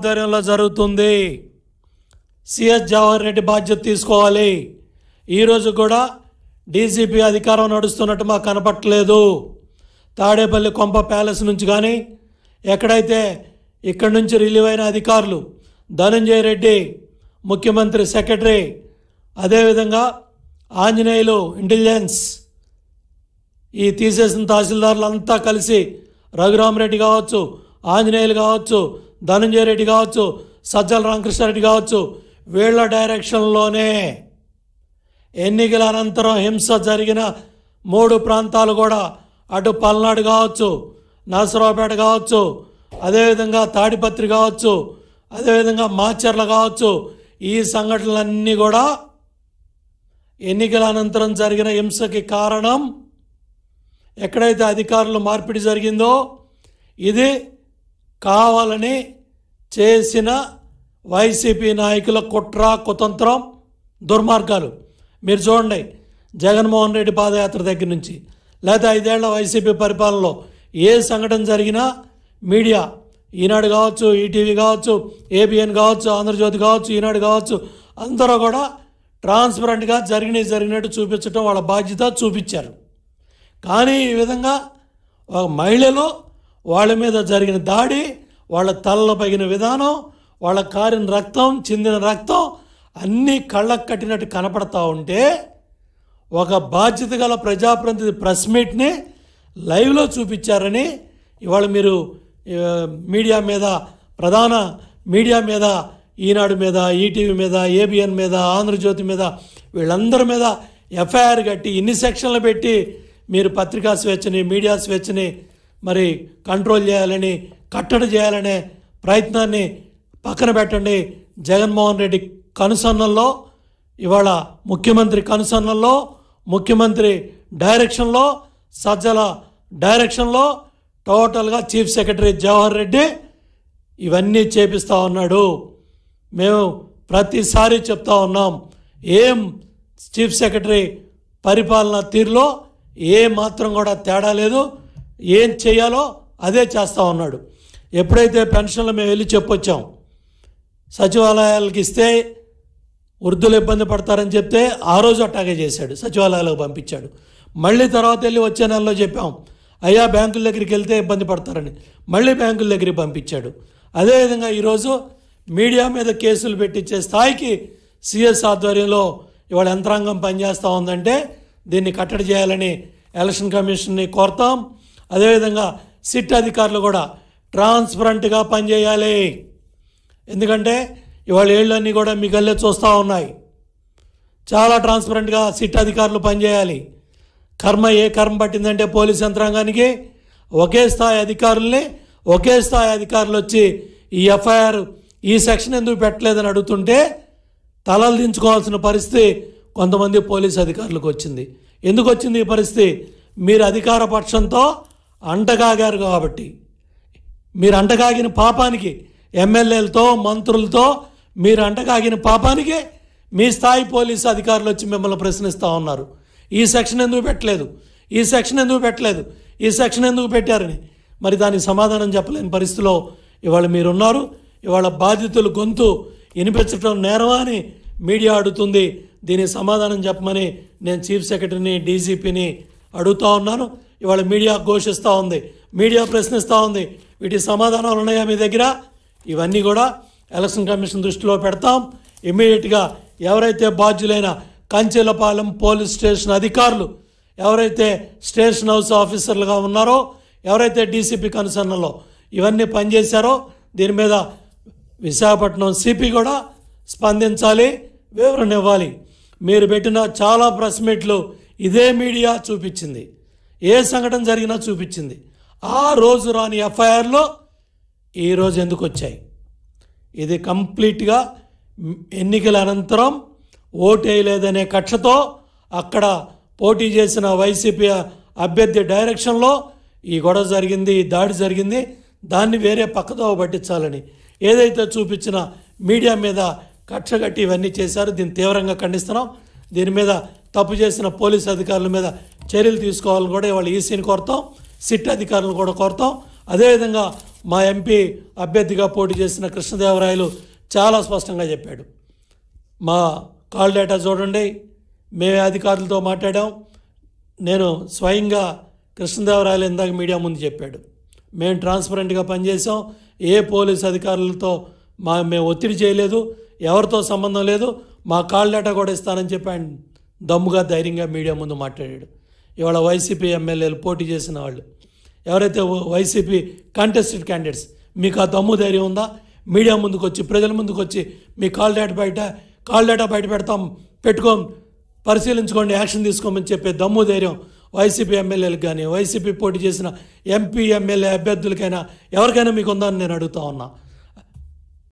ఆధ్వర్యంలో జరుగుతుంది. సిఎస్ జవహర్ రెడ్డి బాధ్యత తీసుకోవాలి. ఈరోజు కూడా డీజీపీ అధికారం నడుస్తున్నట్టు మాకు కనపట్టలేదు. తాడేపల్లి కొంప ప్యాలెస్ నుంచి కానీ ఎక్కడైతే ఇక్కడి నుంచి రిలీవ్ అయిన అధికారులు ధనంజయ రెడ్డి ముఖ్యమంత్రి సెక్రటరీ, అదేవిధంగా ఆంజనేయులు ఇంటెలిజెన్స్, ఈ తీసేసిన తహసీల్దారులు అంతా కలిసి రఘురామరెడ్డి కావచ్చు, ఆంజనేయులు కావచ్చు, ధనంజయ రెడ్డి కావచ్చు, సజ్జల రామకృష్ణారెడ్డి కావచ్చు, వీళ్ళ డైరెక్షన్లోనే ఎన్నికల అనంతరం హింస జరిగిన 3 ప్రాంతాలు కూడా, అటు పల్నాడు కావచ్చు, నరసరావుపేట కావచ్చు, అదేవిధంగా తాడిపత్రి కావచ్చు, అదేవిధంగా మాచర్ల కావచ్చు, ఈ సంఘటనలన్నీ కూడా ఎన్నికల అనంతరం జరిగిన హింసకి కారణం. ఎక్కడైతే అధికారులు మార్పిడి జరిగిందో ఇది కావాలని చేసిన వైసీపీ నాయకుల కుట్ర, కుతంత్రం, దుర్మార్గాలు. మీరు చూడండి, జగన్మోహన్ రెడ్డి పాదయాత్ర దగ్గర నుంచి లేదా 5 ఏళ్ల వైసీపీ పరిపాలనలో ఏ సంఘటన జరిగినా మీడియా, ఈనాడు కావచ్చు, ఈటీవీ కావచ్చు, ఏబిఎన్ కావచ్చు, ఆంధ్రజ్యోతి కావచ్చు, ఈనాడు కావచ్చు, అందరూ కూడా ట్రాన్స్పరెంట్గా జరిగినట్టు చూపించడం వాళ్ళ బాధ్యత, చూపించారు. కానీ ఈ విధంగా మహిళలు వాళ్ళ మీద జరిగిన దాడి, వాళ్ళ తలలో పగిన విధానం, వాళ్ళ కారిన రక్తం, చిందిన రక్తం అన్నీ కళ్ళకు కట్టినట్టు కనపడతా ఉంటే ఒక బాధ్యత గల ప్రజాప్రతినిధి ప్రెస్ మీట్ని లైవ్లో చూపించారని ఇవాళ మీరు మీడియా మీద, ప్రధాన మీడియా మీద, ఈనాడు మీద, ఈటీవీ మీద, ఏబిఎన్ మీద, ఆంధ్రజ్యోతి మీద, వీళ్ళందరి మీద ఎఫ్ఐఆర్ కట్టి ఇన్ని సెక్షన్లు పెట్టి మీరు పత్రికా స్వేచ్ఛని, మీడియా స్వేచ్ఛని మరి కంట్రోల్ చేయాలని, కట్టడి చేయాలనే ప్రయత్నాన్ని పక్కన పెట్టండి. జగన్మోహన్ రెడ్డి కనుసన్నల్లో, ఇవాళ ముఖ్యమంత్రి కనుసన్నల్లో, ముఖ్యమంత్రి డైరెక్షన్లో, సజ్జల డైరెక్షన్లో టోటల్గా చీఫ్ సెక్రటరీ జవహర్ రెడ్డి ఇవన్నీ చేపిస్తూ ఉన్నాడు. మేము ప్రతిసారి చెప్తా ఉన్నాం, ఏం చీఫ్ సెక్రటరీ పరిపాలన తీరులో ఏ మాత్రం కూడా తేడా లేదు. ఏం చేయాలో అదే చేస్తూ ఉన్నాడు. ఎప్పుడైతే పెన్షన్లు మేము వెళ్ళి చెప్పొచ్చాం, సచివాలయాలకు ఇస్తే వృద్ధులు ఇబ్బంది పడతారని చెప్తే ఆ రోజు అట్టాగే చేశాడు, సచివాలయాలకు పంపించాడు. మళ్ళీ తర్వాత వెళ్ళి వచ్చే నెలలో చెప్పాం, అయ్యా బ్యాంకుల దగ్గరికి వెళ్తే ఇబ్బంది పడతారని, మళ్ళీ బ్యాంకుల దగ్గరికి పంపించాడు. అదేవిధంగా ఈరోజు మీడియా మీద కేసులు పెట్టించే స్థాయికి సిఎస్ ఆధ్వర్యంలో ఇవాళ యంత్రాంగం పనిచేస్తూ ఉందంటే దీన్ని కట్టడి చేయాలని ఎలక్షన్ కమిషన్ని కోరుతాం. అదేవిధంగా సిట్ అధికారులు కూడా ట్రాన్స్పరెంట్గా పనిచేయాలి. ఎందుకంటే ఇవాళ ఏళ్ళన్నీ కూడా మీ గల్లే చూస్తూ ఉన్నాయి. చాలా ట్రాన్స్పరెంట్గా సిట్ అధికారులు పనిచేయాలి. ఏ కర్మ పట్టిందంటే పోలీస్ యంత్రాంగానికి ఒకే స్థాయి అధికారులు వచ్చి ఈ ఎఫ్ఐఆర్, ఈ సెక్షన్ ఎందుకు పెట్టలేదని అడుగుతుంటే తలలు దించుకోవాల్సిన పరిస్థితి కొంతమంది పోలీస్ అధికారులకు వచ్చింది. ఎందుకు వచ్చింది ఈ పరిస్థితి? మీరు అధికార పక్షంతో అంటగాగారు కాబట్టి, మీరు అంటగాగిన పాపానికి, ఎమ్మెల్యేలతో, మంత్రులతో మీరు అంటగాగిన పాపానికి మీ స్థాయి పోలీసు అధికారులు వచ్చి మిమ్మల్ని ప్రశ్నిస్తూ ఉన్నారు. ఈ సెక్షన్ ఎందుకు పెట్టలేదు, ఈ సెక్షన్ ఎందుకు పెట్టారని. మరి దానికి సమాధానం చెప్పలేని పరిస్థితిలో ఇవాళ మీరున్నారు. ఇవాళ బాధితులు గొంతు వినిపించడం నేరమా అని మీడియా అడుగుతుంది. దీనికి సమాధానం చెప్పమని నేను చీఫ్ సెక్రటరీని, డీజీపీని అడుగుతూ ఉన్నాను. ఇవాళ మీడియా ఘోషిస్తూ ఉంది, మీడియా ప్రశ్నిస్తూ ఉంది. వీటి సమాధానాలు ఉన్నాయా మీ దగ్గర? ఇవన్నీ కూడా ఎలక్షన్ కమిషన్ దృష్టిలో పెడతాం. ఇమ్మీడియట్గా ఎవరైతే బాధ్యులైన కంచెలపాలెం పోలీస్ స్టేషన్ అధికారులు, ఎవరైతే స్టేషన్ హౌస్ ఆఫీసర్లుగా ఉన్నారో, ఎవరైతే డీసీపీ కన్సర్న్లో ఇవన్నీ పనిచేశారో దీని మీద విశాఖపట్నం సిపి కూడా స్పందించాలి, వివరణ ఇవ్వాలి. మీరు పెట్టిన చాలా ప్రెస్ మీట్లు ఇదే మీడియా చూపించింది, ఏ సంఘటన జరిగినా చూపించింది. ఆ రోజు రాని ఎఫ్ఐఆర్లో ఈరోజు ఎందుకు వచ్చాయి? ఇది కంప్లీట్గా ఎన్నికల అనంతరం ఓటు వేయలేదనే కక్షతో అక్కడ పోటీ చేసిన వైసీపీ అభ్యర్థి డైరెక్షన్లో ఈ గొడవ జరిగింది, ఈ దాడి జరిగింది. దాన్ని వేరే పక్కదో పట్టించాలని ఏదైతే చూపించిన మీడియా మీద కక్ష కట్టి ఇవన్నీ చేశారు. దీన్ని తీవ్రంగా ఖండిస్తున్నాం. దీని మీద తప్పు చేసిన పోలీసు అధికారుల మీద చర్యలు తీసుకోవాలని కూడా ఇవాళ ఈసీని కోరుతాం, సిట్ అధికారులను కూడా కోరుతాం. అదేవిధంగా మా ఎంపీ అభ్యర్థిగా పోటీ చేసిన కృష్ణదేవరాయలు చాలా స్పష్టంగా చెప్పాడు. మా కాల్ డేటా చూడండి, మేమే అధికారులతో మాట్లాడాం. నేను స్వయంగా కృష్ణదేవరాయలు ఇందాక మీడియా ముందు చెప్పాడు, మేము ట్రాన్స్పరెంట్గా పనిచేసాం, ఏ పోలీస్ అధికారులతో మేము ఒత్తిడి చేయలేదు, ఎవరితో సంబంధం లేదు, మా కాల్ డేటా కూడా ఇస్తానని చెప్పి ఆయన దమ్ముగా ధైర్యంగా మీడియా ముందు మాట్లాడాడు. ఇవాళ వైసీపీ ఎమ్మెల్యేలు పోటీ చేసిన వాళ్ళు ఎవరైతే వైసీపీ కంటెస్టెడ్ క్యాండిడేట్స్, మీకు ఆ దమ్ము ధైర్యం ఉందా? మీడియా ముందుకు వచ్చి ప్రజల ముందుకు వచ్చి మీ కాల్ డేటా బయట పెడతాం, పరిశీలించుకోండి, యాక్షన్ తీసుకోమని చెప్పే దమ్ము ధైర్యం వైసీపీ ఎమ్మెల్యేలకు కానీ వైసీపీ పోటీ చేసిన ఎంపీ ఎమ్మెల్యే అభ్యర్థులకైనా ఎవరికైనా మీకు ఉందని నేను అడుగుతా ఉన్నా.